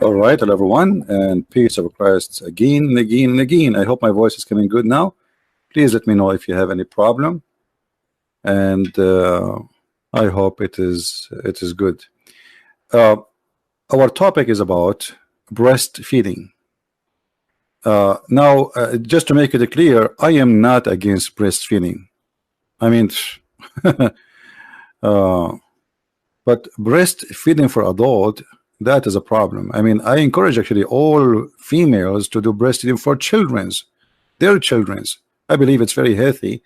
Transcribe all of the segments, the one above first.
All right, hello everyone, and peace of Christ again and again and again. I hope my voice is coming good now. Please let me know if you have any problem, and I hope it is good. Our topic is about breastfeeding. Now, just to make it clear, I am not against breastfeeding. I mean, but breastfeeding for adult, that is a problem. I mean, I encourage actually all females to do breastfeeding for their children's. I believe it's very healthy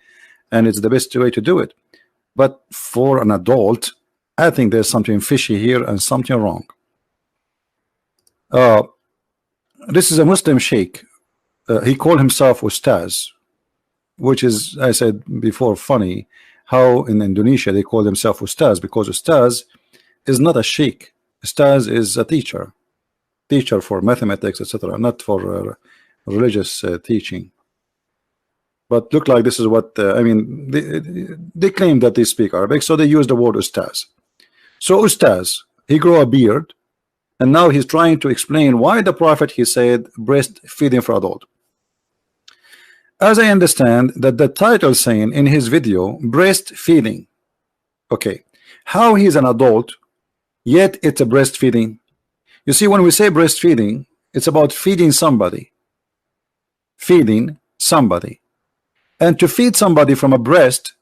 and it's the best way to do it. But for an adult, I think there's something fishy here and something wrong. This is a Muslim sheikh. He called himself Ustaz, which is, I said before, funny how in Indonesia they call themselves Ustaz, because Ustaz is not a sheikh. Ustaz is a teacher for mathematics, etc., not for religious teaching. But look like this is what I mean. They claim that they speak Arabic, so they use the word Ustaz. So Ustaz, he grew a beard, and now he's trying to explain why the Prophet, he said, breastfeeding for adult. As I understand that the title saying in his video, breastfeeding. Okay, how he's an adult, yet it's a breastfeeding. You see, when we say breastfeeding, it's about feeding somebody. Feeding somebody. And to feed somebody from a breast,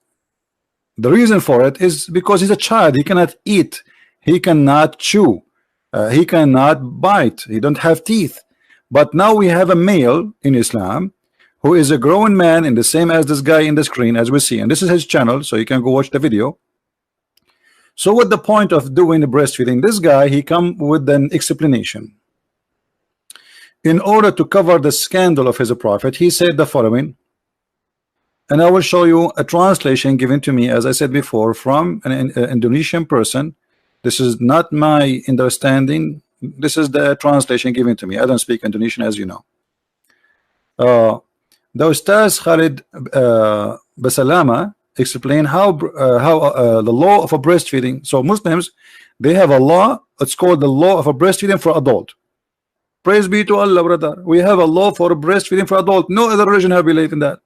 the reason for it is because he's a child. He cannot eat. He cannot chew. He cannot bite. He don't have teeth. But now we have a male in Islam who is a grown man in the same as this guy in the screen, as we see. And this is his channel, so you can go watch the video. So what the point of doing the breastfeeding? This guy, he come with an explanation. In order to cover the scandal of his prophet, he said the following, and I will show you a translation given to me, as I said before, from an Indonesian person. This is not my understanding. This is the translation given to me. I don't speak Indonesian, as you know. The Ustaz Khalid Basalama explain how the law of a breastfeeding. So Muslims, they have a law. It's called the law of a breastfeeding for adult. Praise be to Allah, brother. We have a law for breastfeeding for adult. No other religion have believed in that.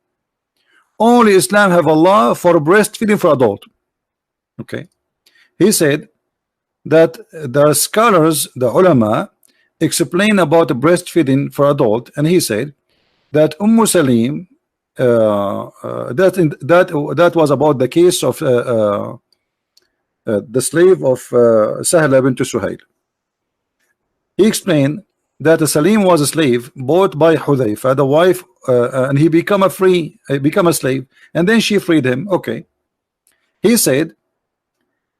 Only Islam have a law for breastfeeding for adult. Okay, he said that the scholars, the ulama, explain about the breastfeeding for adult, and he said that Salim, that was about the case of the slave of Sahla bint Suhail. He explained that Salim was a slave bought by Hudayfa, the wife, and he become a slave, and then she freed him. Okay, he said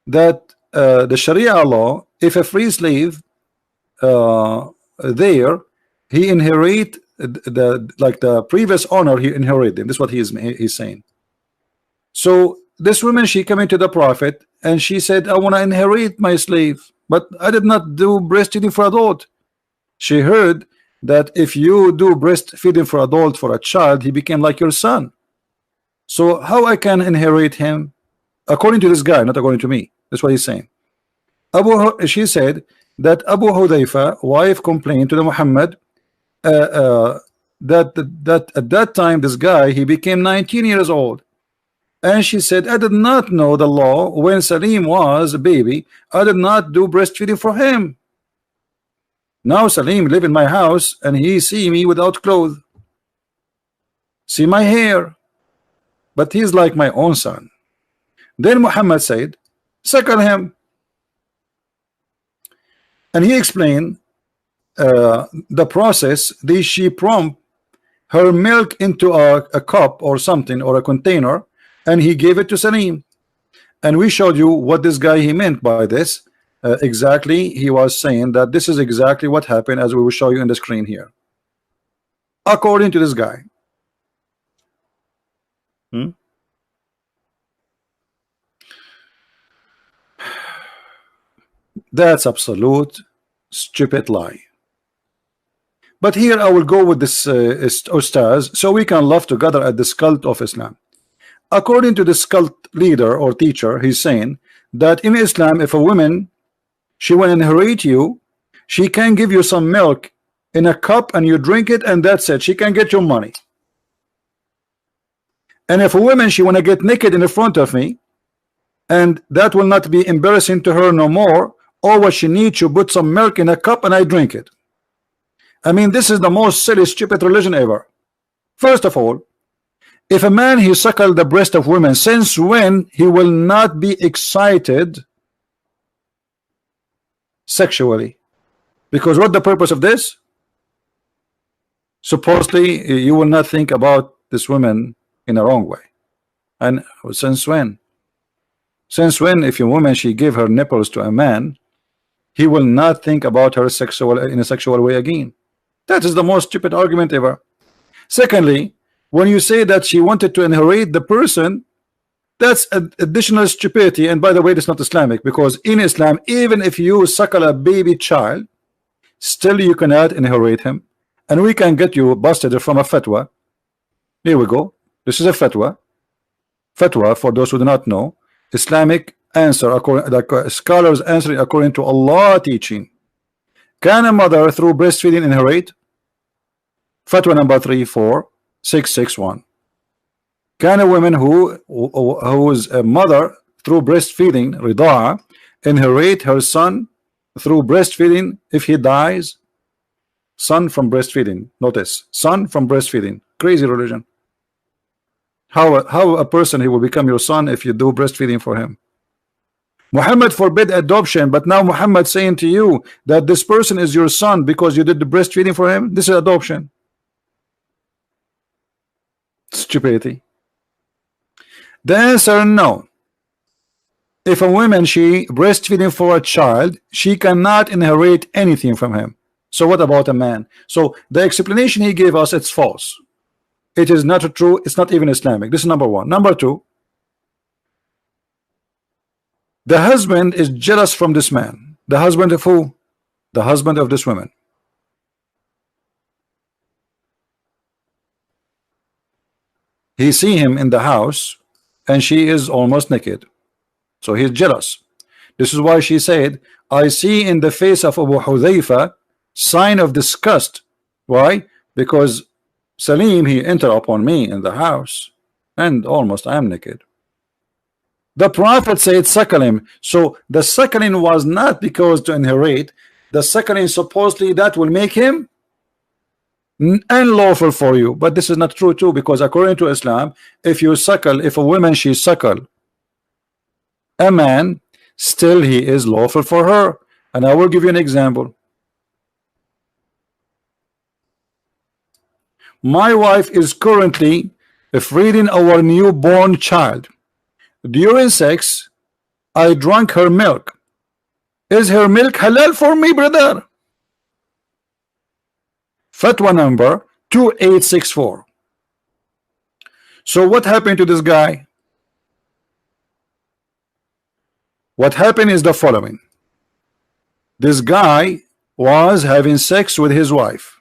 that the Sharia law, if a free slave there, he inherit the previous owner, he inherited him. This is what he's saying. So this woman, she came into the Prophet and she said, I want to inherit my slave, but I did not do breastfeeding for adult. She heard that if you do breastfeeding for adult for a child, he became like your son. So how I can inherit him? According to this guy, not according to me. That's what he's saying. She said that Abu Hudayfa wife complained to the Muhammad that at that time this guy, he became 19 years old, and she said, I did not know the law when Salim was a baby. I did not do breastfeeding for him. Now Salim live in my house and he see me without clothes, see my hair, but he's like my own son. Then Muhammad said suckle him. And he explained the process. She pumped her milk into a cup or something, or a container, and he gave it to Salim. And we showed you what this guy he meant by this. Exactly, he was saying that this is exactly what happened, as we will show you in the screen here, according to this guy. That's absolute stupid lie. But here I will go with this Ustaz, so we can laugh together at this cult of Islam. According to this cult leader or teacher, he's saying that in Islam, if a woman, she will inherit you, she can give you some milk in a cup and you drink it, and that's it. She can get your money. And if a woman, she want to get naked in the front of me, and that will not be embarrassing to her no more, all what she needs, you put some milk in a cup and I drink it. I mean, this is the most silly, stupid religion ever. First of all, if a man he suckle the breast of women, since when he will not be excited sexually? Because what the purpose of this? Supposedly you will not think about this woman in a wrong way. And since when? Since when, if a woman she give her nipples to a man, he will not think about her in a sexual way again? That is the most stupid argument ever. Secondly, when you say that she wanted to inherit the person, that's additional stupidity. And by the way, it's not Islamic, because in Islam, even if you suckle a baby child, still you cannot inherit him. And we can get you busted from a fatwa. Here we go. This is a fatwa. Fatwa, for those who do not know, Islamic answer, according the scholars answering according to Allah teaching. Can a mother through breastfeeding inherit? Fatwa number 34661. Can a woman who is a mother through breastfeeding, rida'a, inherit her son through breastfeeding if he dies? Son from breastfeeding. Notice, son from breastfeeding. Crazy religion. How a person he will become your son if you do breastfeeding for him? Muhammad forbid adoption, but now Muhammad saying to you that this person is your son because you did the breastfeeding for him. This is adoption. Stupidity. The answer, no. If a woman she breastfeeding for a child, she cannot inherit anything from him. So what about a man? So the explanation he gave us, it's false. It is not true. It's not even Islamic. This is number one. Number two, the husband is jealous from this man. The husband of who? The husband of this woman. He see him in the house and she is almost naked, so he's jealous. This is why she said, I see in the face of Abu Hudhayfa sign of disgust. Why? Because Salim, he entered upon me in the house and almost I am naked. The Prophet said suckle him. So the suckling was not because to inherit. The suckling supposedly that will make him unlawful for you. But this is not true too, because according to Islam, if you suckle, if a woman she suckle a man, still he is lawful for her. And I will give you an example. My wife is currently feeding our newborn child. During sex, I drank her milk. Is her milk halal for me, brother? Fatwa number 2864. So what happened to this guy? What happened is the following. This guy was having sex with his wife.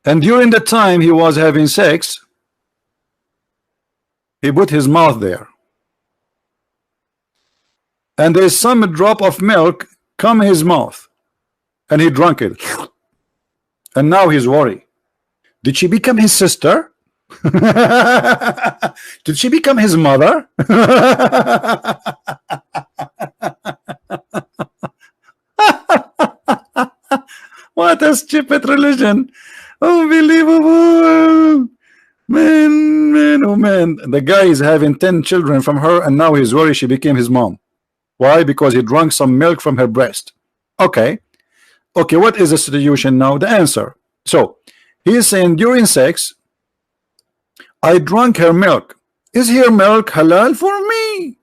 And during the time he was having sex, he put his mouth there. And there's some drop of milk come his mouth. And he drank it. And now he's worried. Did she become his sister? Did she become his mother? What a stupid religion. Unbelievable. Man, oh man. The guy is having 10 children from her, and now he's worried she became his mom. Why? Because he drank some milk from her breast. Okay. Okay, what is the solution now? The answer. So, he is saying during sex, I drank her milk. Is her milk halal for me?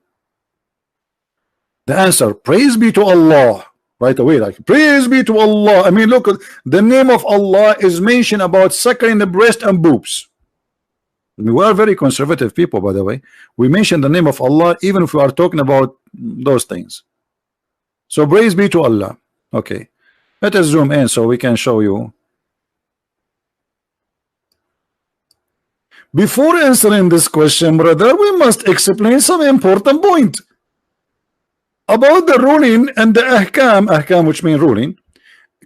The answer, praise be to Allah. Right away, like, praise be to Allah. I mean, look, the name of Allah is mentioned about suckling the breast and boobs. We are very conservative people, by the way. We mention the name of Allah even if we are talking about those things. So praise be to Allah. Okay, let us zoom in so we can show you. Before answering this question, brother, we must explain some important point about the ruling and the ahkam, which mean ruling,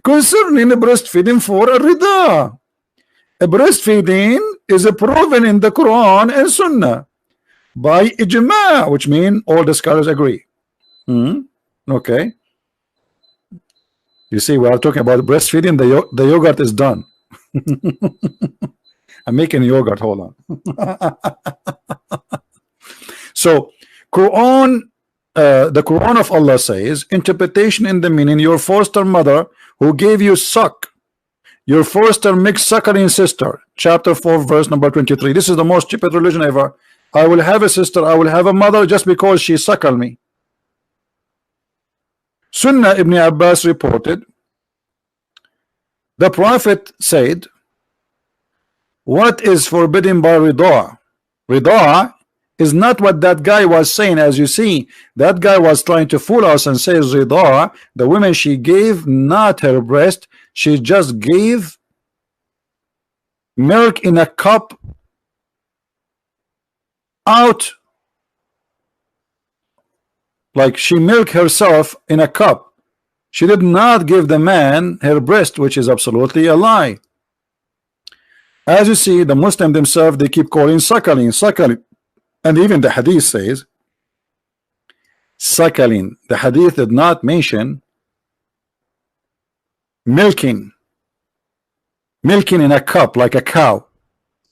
concerning the breastfeeding for a rida. A breastfeeding is proven in the Quran and Sunnah by ijma, which mean all the scholars agree. Okay. You see, we are talking about breastfeeding. The yogurt is done. I'm making yogurt. Hold on. So, Quran. The Quran of Allah says, interpretation in the meaning, your foster mother who gave you suck, your foster mixed suckling sister, chapter 4 verse number 23. This is the most stupid religion ever. I will have a sister, I will have a mother just because she suckled me. Sunnah Ibn Abbas reported, the Prophet said, what is forbidden by rida? Rida is not what that guy was saying. As you see, that guy was trying to fool us and says rida, the woman, she gave not her breast, she just gave milk in a cup out, like she milked herself in a cup. She did not give the man her breast, which is absolutely a lie. As you see, the Muslim themselves, they keep calling suckling. And even the hadith says suckling. The hadith did not mention milking in a cup like a cow.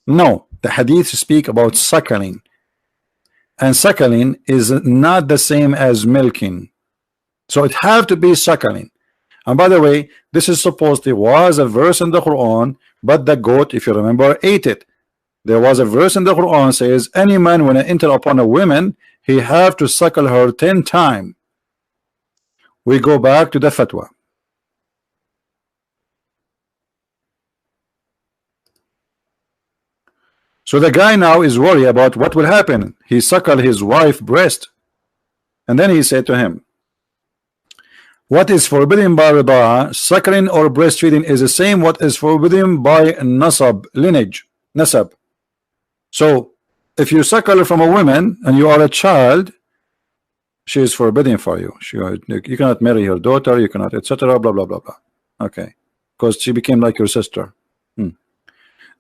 No, the hadith speak about suckling, and suckling is not the same as milking. So it have to be suckling. And by the way, this is supposedly was a verse in the Quran, but the goat, if you remember, ate it. There was a verse in the Quran says, any man when I enter upon a woman, he have to suckle her 10 times. We go back to the fatwa. So the guy now is worried about what will happen. He suckled his wife's breast, and then he said to him, what is forbidden by rida, suckling or breastfeeding, is the same what is forbidden by nasab, lineage, nasab. So if you suckle from a woman and you are a child, she is forbidden for you. You cannot marry her daughter, you cannot, etc. blah blah blah blah. Okay, because she became like your sister.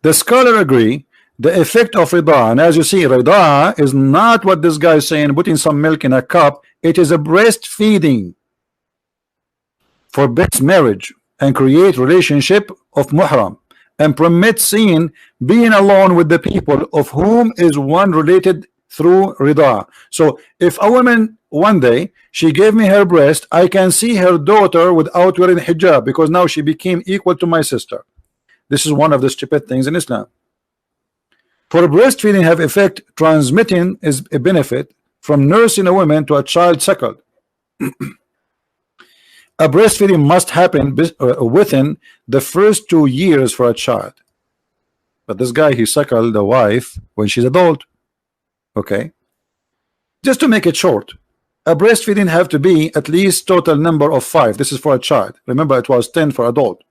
The scholar agree the effect of rida, and as you see, rida is not what this guy is saying, putting some milk in a cup. It is a breastfeeding, forbids marriage and create relationship of muhram, and permits seeing being alone with the people of whom is one related through rida. So if a woman one day she gave me her breast, I can see her daughter without wearing hijab, because now she became equal to my sister. This is one of the stupid things in Islam. For breastfeeding have effect, transmitting is a benefit from nursing a woman to a child suckled. A breastfeeding must happen within the first 2 years for a child. But this guy, he suckled the wife when she's adult. Okay. Just to make it short, a breastfeeding have to be at least total number of 5. This is for a child. Remember, it was 10 for adult.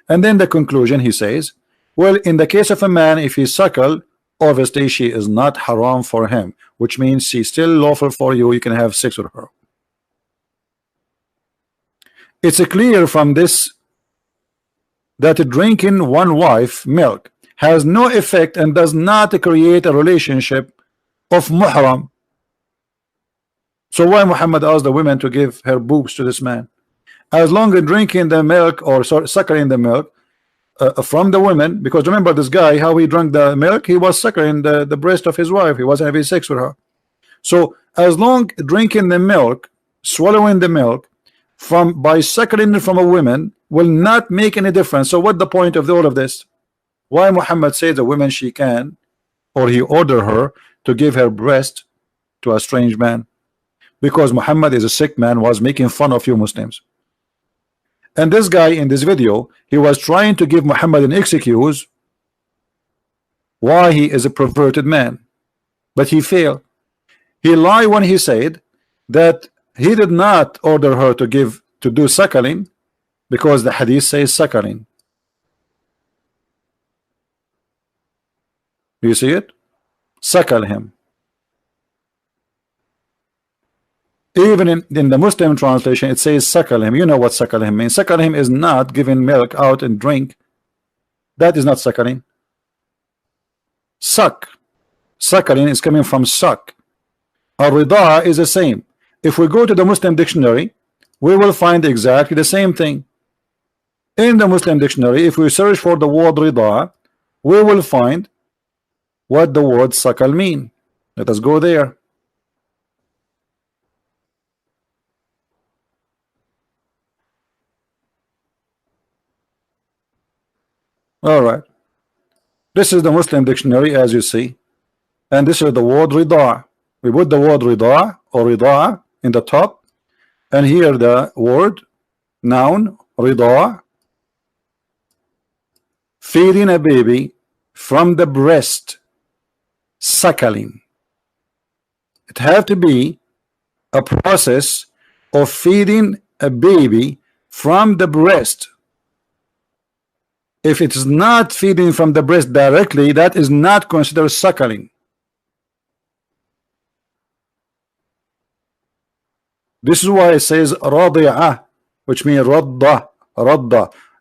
And then the conclusion, he says, well, in the case of a man, if he suckled, obviously she is not haram for him, which means she's still lawful for you. You can have sex with her. It's clear from this that drinking one wife milk has no effect and does not create a relationship of muhram. So why Muhammad asked the women to give her boobs to this man? as long as drinking the milk, or sorry, suckling the milk from the women, because remember this guy, how he drank the milk, he was suckling the breast of his wife, he wasn't having sex with her. So as long drinking the milk, swallowing the milk from by suckling it from a woman will not make any difference. So what the point of all of this? Why Muhammad says the woman she can, or he ordered her to give her breast to a strange man? Because Muhammad is a sick man, was making fun of you Muslims. And this guy in this video, he was trying to give Muhammad an excuse why he is a perverted man, but he failed. He lied when he said that he did not order her to do suckling, because the hadith says suckling. Do you see it? Suckle him. Even in the Muslim translation it says suckle him. You know what suckle him means. Suckle him is not giving milk out and drink. That is not suckling. Suck. Suckling is coming from suck. Ar-rida'a is the same. If we go to the Muslim dictionary, we will find exactly the same thing. In the Muslim dictionary, if we search for the word rida'a, we will find what the word suckle mean. Let us go there. All right, this is the Muslim dictionary, as you see, and this is the word rida'a. We put the word rida'a or rida'a in the top, and here the word noun rida'a, feeding a baby from the breast, suckling. It have to be a process of feeding a baby from the breast. If it is not feeding from the breast directly, that is not considered suckling. This is why it says radi'ah, which means radda.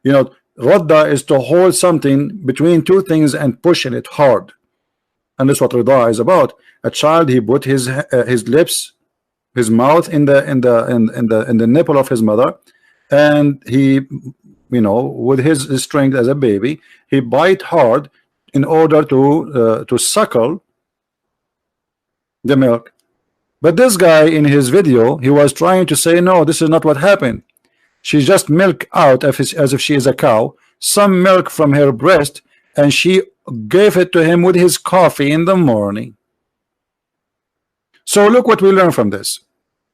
You know, radda is to hold something between two things and pushing it hard, and that's what rida is about. A child, he put his lips, his mouth in the nipple of his mother, and he, you know, with his strength as a baby, he bite hard in order to suckle the milk. But this guy in his video, he was trying to say, no, this is not what happened. She just milk out as if she is a cow, some milk from her breast, and she gave it to him with his coffee in the morning. So look what we learn from this,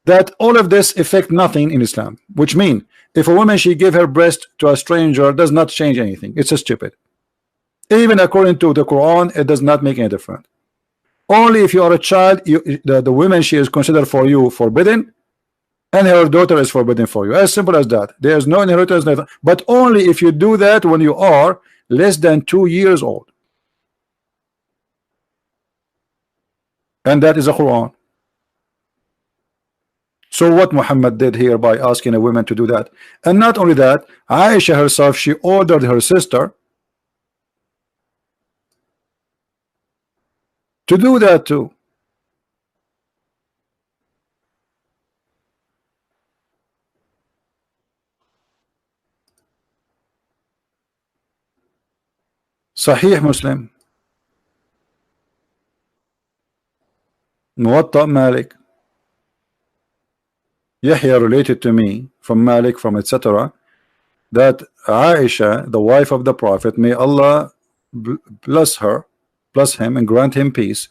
that all of this affect nothing in Islam, which mean if a woman she give her breast to a stranger does not change anything. It's a stupid. Even according to the Quran, it does not make any difference. Only if you are a child, the woman she is considered for you forbidden, and her daughter is forbidden for you. As simple as that. There is no inheritance, but only if you do that when you are less than 2 years old. And that is the Quran. So what Muhammad did here by asking a woman to do that, and not only that, Aisha herself, she ordered her sister to do that too. Sahih Muslim, Muwatta Malik, Yahya related to me from Malik, from etc., that Aisha, the wife of the Prophet, may Allah bless her, bless him and grant him peace,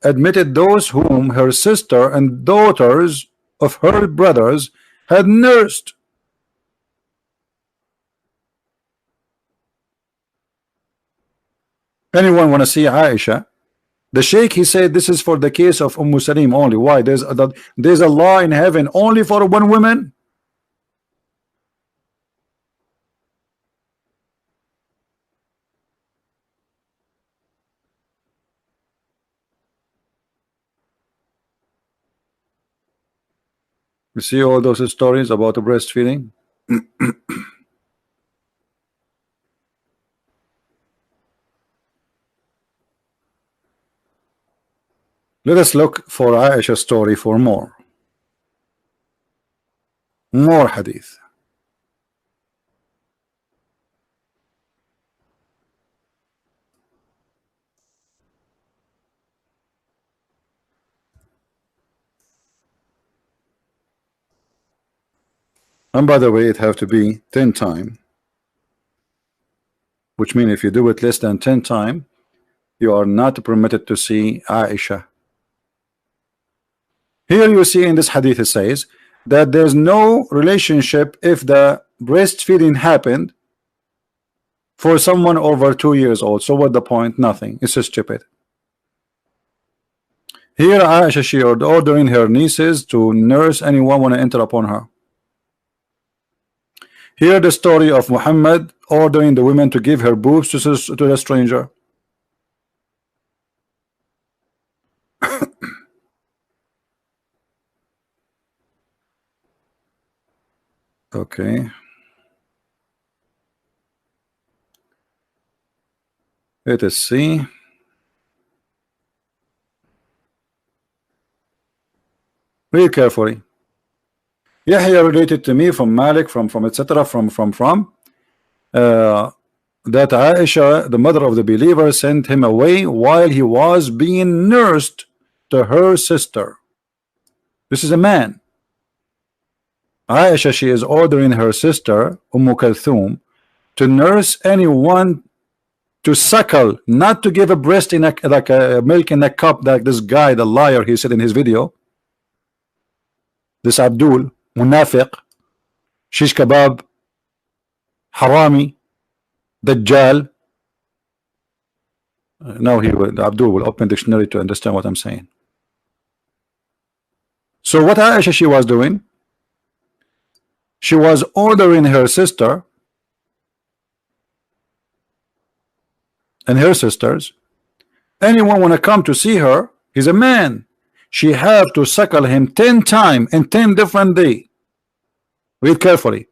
admitted those whom her sister and daughters of her brothers had nursed. Anyone want to see Aisha? The Sheikh, he said this is for the case of Salim only. Why? There's a law in heaven only for one woman. You see all those stories about the breastfeeding. Let us look for Aisha's story for more hadith. And by the way, it have to be 10 times, which means if you do it less than 10 times, you are not permitted to see Aisha. Here you see in this hadith it says that there's no relationship if the breastfeeding happened for someone over 2 years old. So what the point? Nothing. It's so stupid. Here Aisha, she ordering her nieces to nurse anyone want to enter upon her. Here the story of Muhammad ordering the women to give her boobs to the stranger. Okay. Let us see. Read carefully. Yahya related to me from Malik, from etc. That Aisha, the mother of the believer, sent him away while he was being nursed to her sister. This is a man. Aisha, she is ordering her sister Kulthum to nurse anyone to suckle, not to give a breast in like a milk in a cup like this guy, the liar, he said in his video. This Abdul, Munafiq, Shish Kebab, Harami, Dajjal. Now Abdul will open dictionary to understand what I'm saying. So what Aisha she was doing? She was ordering her sister and her sisters, anyone want to come to see her, he's a man, she have to suckle him 10 times in 10 different days. Read carefully.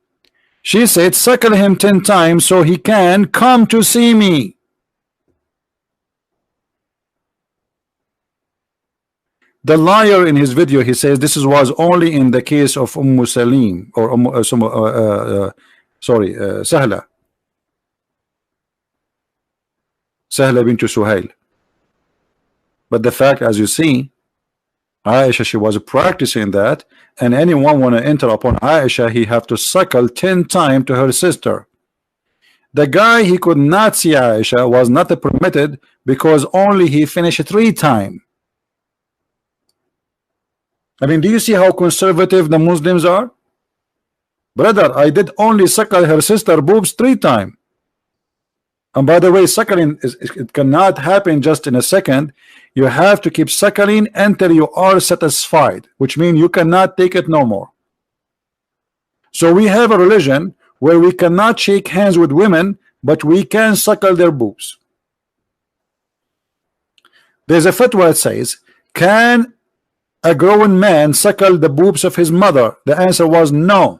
She said suckle him 10 times so he can come to see me. The liar in his video, he says this was only in the case of Salim or Sahla bint Suhail. But the fact, as you see, Aisha, she was practicing that, and anyone want to enter upon Aisha, he have to suckle 10 times to her sister. The guy, he could not see Aisha, was not permitted because only he finished 3 times. I mean, do you see how conservative the Muslims are? Brother, I did only suckle her sister boobs 3 times. And by the way, suckling it cannot happen just in a second. You have to keep suckling until you are satisfied, which means you cannot take it no more. So we have a religion where we cannot shake hands with women, but we can suckle their boobs. There's a fatwa that says, can a grown man suckle the boobs of his mother? The answer was no.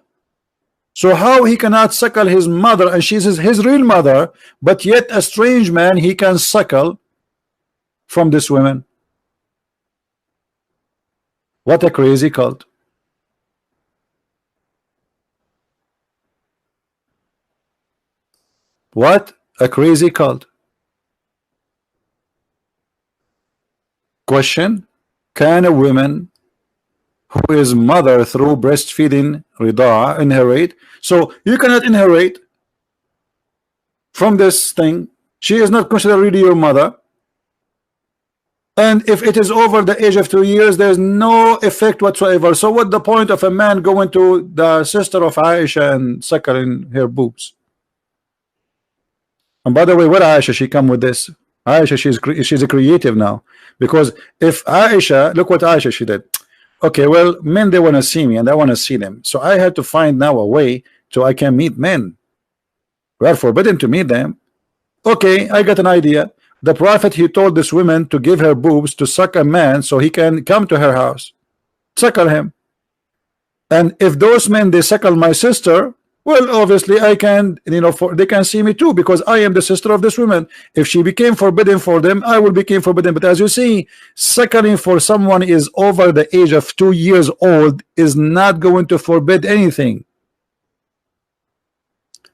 So how he cannot suckle his mother, and she's his real mother, but yet a strange man he can suckle from this woman? What a crazy cult. What a crazy cult. Question: can a woman who is mother through breastfeeding rida'a inherit? So you cannot inherit from this thing. She is not considered really your mother, and if it is over the age of 2 years, there's no effect whatsoever. So what the point of a man going to the sister of Aisha and suckling her boobs? And by the way, what Aisha she come with this? Aisha, she's a creative now, because if Aisha, look what Aisha she did. Okay, well, men, they want to see me and I want to see them, so I had to find now a way so I can meet men. We are forbidden to meet them. Okay, I got an idea. The Prophet, he told this woman to give her boobs to suck a man so he can come to her house, suckle him. And if those men they suckle my sister, well, obviously I can, they can see me too, because I am the sister of this woman. If she became forbidden for them, I will become forbidden. But as you see, suckling for someone is over the age of 2 years old is not going to forbid anything.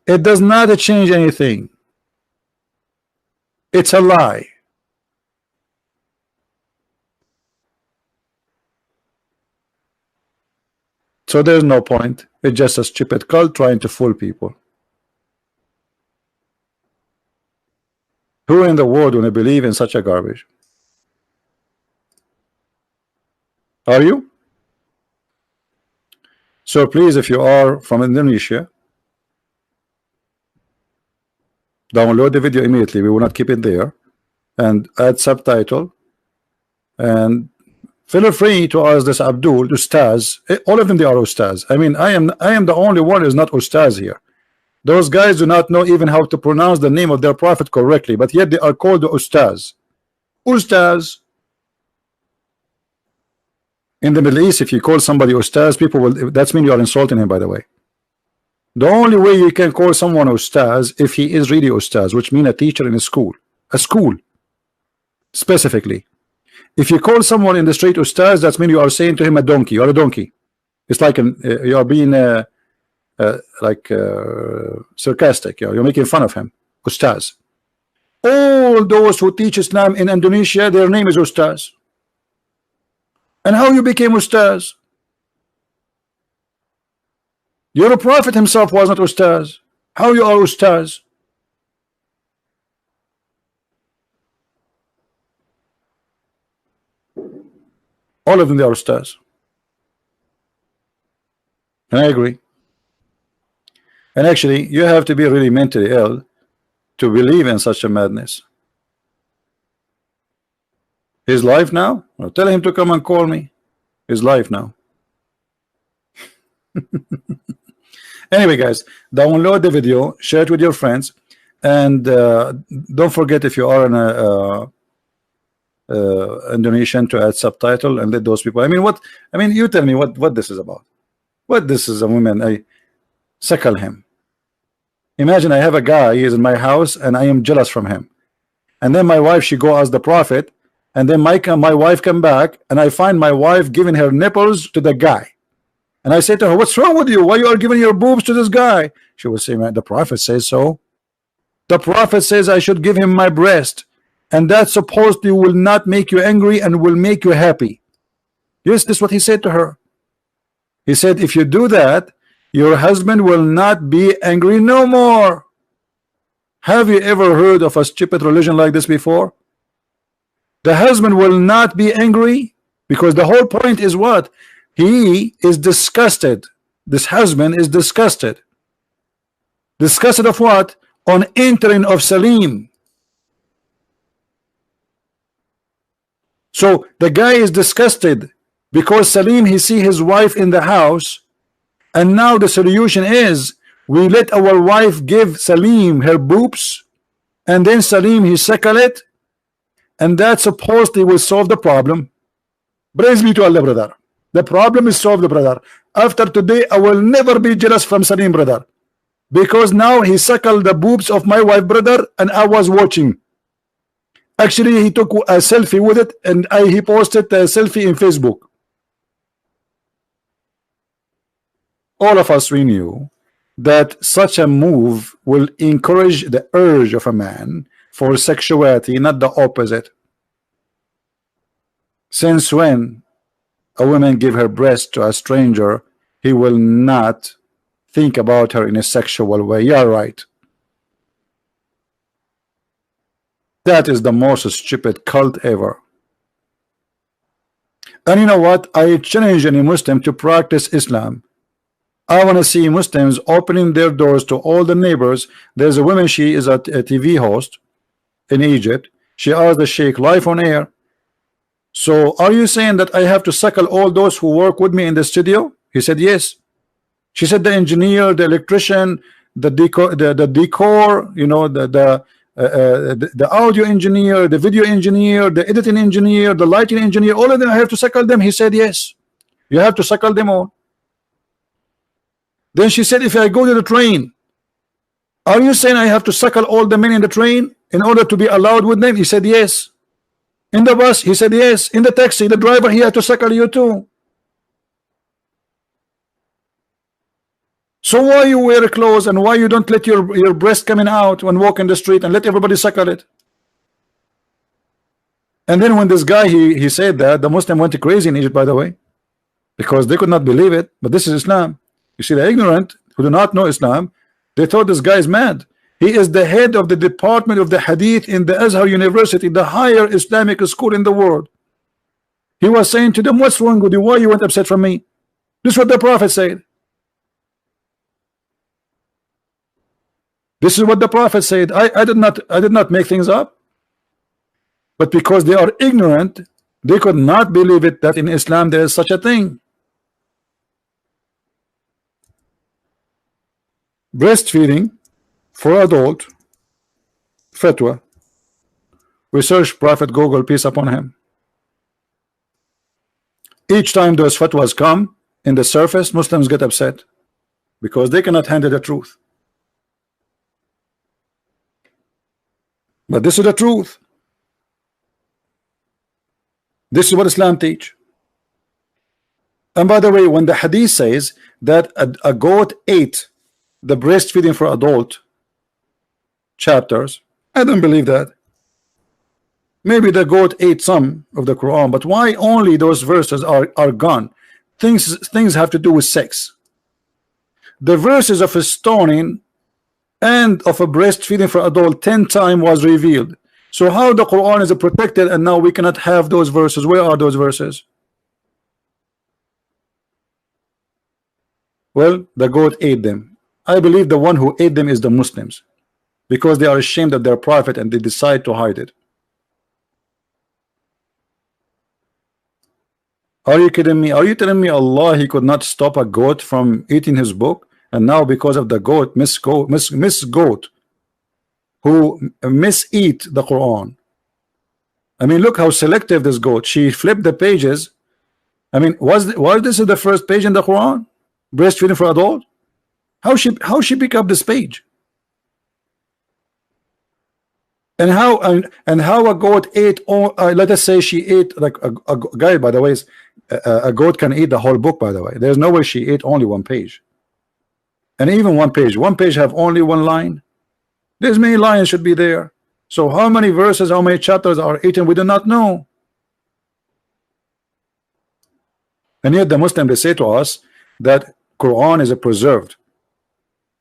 It does not change anything. It's a lie. So there's no point. It's just a stupid cult trying to fool people. Who in the world want to believe in such a garbage? Are you? So please, if you are from Indonesia, download the video immediately. We will not keep it there, and add subtitle, and feel free to ask this Abdul, Ustaz. All of them, they are Ustaz. I mean, I am the only one who is not Ustaz here. Those guys do not know even how to pronounce the name of their prophet correctly, but yet they are called the Ustaz. Ustaz. In the Middle East, if you call somebody Ustaz, people will, that's mean you are insulting him, by the way. The only way you can call someone Ustaz if he is really Ustaz, which means a teacher in a school specifically. If you call someone in the street Ustaz, that means you are saying to him a donkey. You are a donkey. It's like you are being sarcastic. You're making fun of him. Ustaz. All those who teach Islam in Indonesia, their name is Ustaz. And how you became Ustaz? Your prophet himself was not Ustaz. How you are Ustaz? All of them, they are Ustaz. And I agree. And actually, you have to be really mentally ill to believe in such a madness. His life now? Well, tell him to come and call me. His life now. Anyway, guys, download the video, share it with your friends, and don't forget, if you are an Indonesian, to add subtitle and let those people. I mean, you tell me what this is about. What this is a woman? I suckle him. Imagine I have a guy, he is in my house, and I am jealous from him. And then my wife, she go ask the prophet, and then my wife come back, and I find my wife giving her nipples to the guy. And I say to her, what's wrong with you? Why you are giving your boobs to this guy? She will say, man, the prophet says so. The prophet says I should give him my breast, and that supposedly will not make you angry and will make you happy. Yes, this is what he said to her. He said, if you do that, your husband will not be angry no more. Have you ever heard of a stupid religion like this before? The husband will not be angry, because the whole point is what? He is disgusted. This husband is disgusted. Disgusted of what? On entering of Salim. So the guy is disgusted because Salim, he see his wife in the house, and now the solution is we let our wife give Salim her boobs, and then Salim he suckle it, and that supposedly will solve the problem. Praise be to Allah, brother. The problem is solved, brother. After today, I will never be jealous from Salim, brother, because now he suckled the boobs of my wife, brother, and I was watching. Actually, he took a selfie with it, and he posted a selfie in Facebook. All of us, we knew that such a move will encourage the urge of a man for sexuality, not the opposite. Since when a woman give her breast to a stranger, he will not think about her in a sexual way. You're right. That is the most stupid cult ever. And you know what? I challenge any Muslim to practice Islam. I want to see Muslims opening their doors to all the neighbors. There's a woman, she is a TV host in Egypt. She asked the Sheikh live on air, so are you saying that I have to suckle all those who work with me in the studio? He said yes. She said the engineer, the electrician, the decor, you know, the audio engineer, the video engineer, the editing engineer, the lighting engineer, all of them, I have to suckle them. He said yes, you have to suckle them all. Then she said, if I go to the train, are you saying I have to suckle all the men in the train in order to be allowed with them? He said yes. In the bus, he said yes. In the taxi, the driver, he had to suckle you too. So why you wear clothes, and why you don't let your breast coming out when walking the street and let everybody suckle it? And then when this guy he said that, the Muslim went crazy in Egypt, by the way. because they could not believe it. But this is Islam. You see, the ignorant who do not know Islam, they thought this guy is mad. He is the head of the department of the hadith in the Azhar University, the higher Islamic school in the world. He was saying to them, what's wrong with you? Why you went upset from me? This is what the Prophet said. This is what the Prophet said. I did not make things up. But because they are ignorant, they could not believe it that in Islam there is such a thing. Breastfeeding for adult, fatwa. Research Prophet Google, peace upon him. Each time those fatwas come in the surface, Muslims get upset because they cannot handle the truth. But this is the truth. This is what Islam teach. And by the way, when the hadith says that a goat ate the breastfeeding for adult chapters, I don't believe that. Maybe the goat ate some of the Quran, but why only those verses are gone? Things have to do with sex. The verses of a stoning and of a breastfeeding for adult 10 times was revealed. So how the Quran is protected and now we cannot have those verses? Where are those verses? Well, the goat ate them. I believe the one who ate them is the Muslims, because they are ashamed of their prophet and they decide to hide it. Are you kidding me? Are you telling me Allah, he could not stop a goat from eating his book? And now because of the goat, Miss Goat, who miseat the Quran. I mean, look how selective this goat. She flipped the pages. I mean, was this the first page in the Quran? Breastfeeding for adult? How she pick up this page? And how a goat ate, or let us say she ate, like a guy, by the way, a goat can eat the whole book, by the way. There's no way she ate only one page. And even one page have only one line. There's many lines should be there. So how many verses, how many chapters are eaten, we do not know. And yet the Muslim, they say to us that Quran is preserved.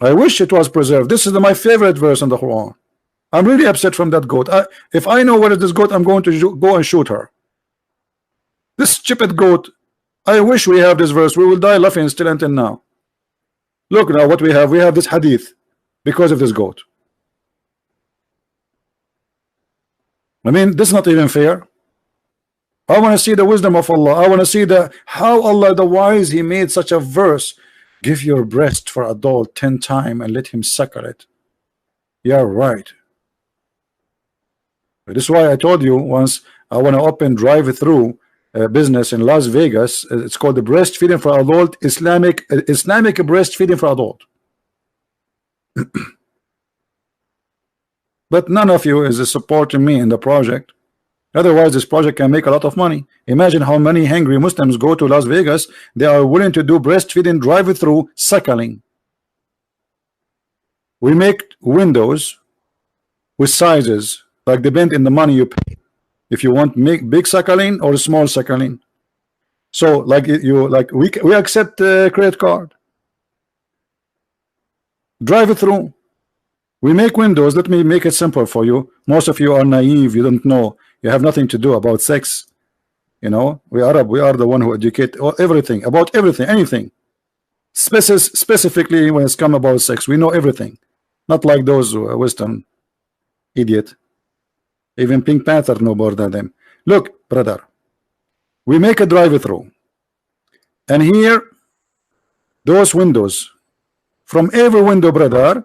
I wish it was preserved. This is my favorite verse in the Quran. I'm really upset from that goat. If I know where is this goat, I'm going to go and shoot her. This stupid goat. I wish we have this verse. We will die laughing still until now. Look now what we have. We have this hadith because of this goat. I mean, this is not even fair. I want to see the wisdom of Allah. I want to see how Allah the wise, he made such a verse. Give your breast for adult 10 times and let him suckle it. Yeah, right. This is why I told you once I want to open drive-through business in Las Vegas. It's called the breastfeeding for adult, Islamic breastfeeding for adult. But none of you is supporting me in the project. Otherwise this project can make a lot of money. Imagine how many hungry Muslims go to Las Vegas. They are willing to do breastfeeding drive-through suckling. We make windows with sizes like depend in the money you pay. If you want make big suckling or small suckling. So like we accept credit card. Drive-through. We make windows. Let me make it simple for you. Most of you are naive. You don't know. You have nothing to do about sex. You know, we Arab. We are the one who educate everything about everything, anything. Specifically when it's come about sex, we know everything. Not like those Western idiot. Even Pink Panther know more than them. Look, brother, we make a drive-through, and here, those windows. From every window, brother,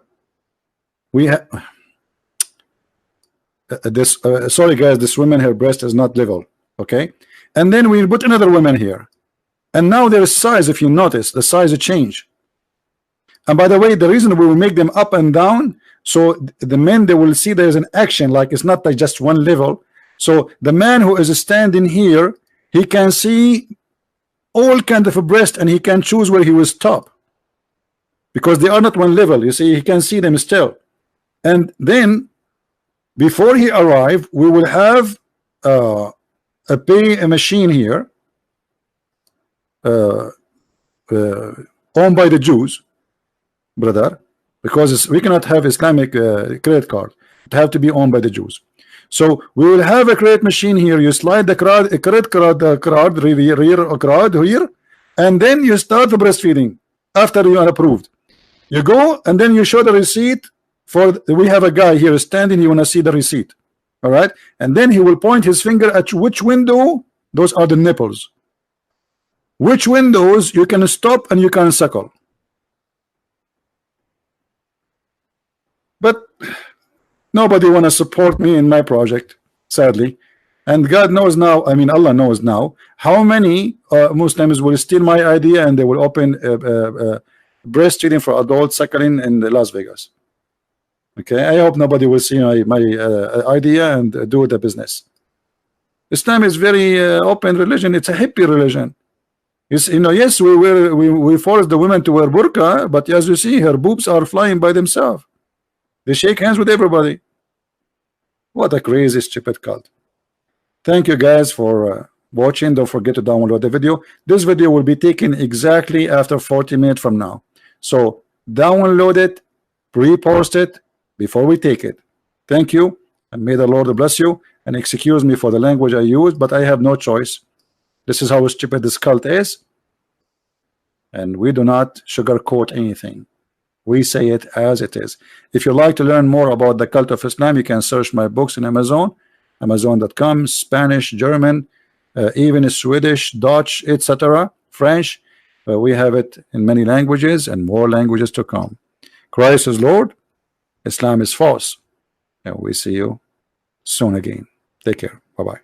we have this. Sorry, guys, this woman, her breast is not level. Okay, and then we put another woman here, and now their size. If you notice, the size change. And by the way, the reason we will make them up and down, so the men, they will see there's an action, like it's not like just one level. So the man who is standing here, he can see all kind of a breast, and he can choose where he will stop, because they are not one level. You see, he can see them still. And then before he arrive, we will have a machine here. uh, owned by the Jews, brother, because we cannot have Islamic credit card. It have to be owned by the Jews. So we will have a credit machine here. You slide the credit card here, and then you start the breastfeeding after you are approved. You go and then you show the receipt. We have a guy here standing. You want to see the receipt, all right? And then he will point his finger at which window. Those are the nipples. Which windows you can stop and you can suckle. But nobody want to support me in my project, sadly. And God knows now, I mean Allah knows now, how many Muslims will steal my idea and they will open breastfeeding for adult suckling in Las Vegas. Okay, I hope nobody will see my idea and do the business. Islam is very open religion. It's a hippie religion. Yes, yes, we force the women to wear burqa, but as you see, her boobs are flying by themselves. They shake hands with everybody. What a crazy, stupid cult. Thank you guys for watching. Don't forget to download the video. This video will be taken exactly after 40 minutes from now. So download it, repost it before we take it. Thank you, and may the Lord bless you. And excuse me for the language I use, but I have no choice. This is how stupid this cult is, and we do not sugarcoat anything. We say it as it is. If you'd like to learn more about the cult of Islam, you can search my books in Amazon, Amazon.com, Spanish, German, even Swedish, Dutch, etc., French. We have it in many languages and more languages to come. Christ is Lord, Islam is false, and we see you soon again. Take care. Bye-bye.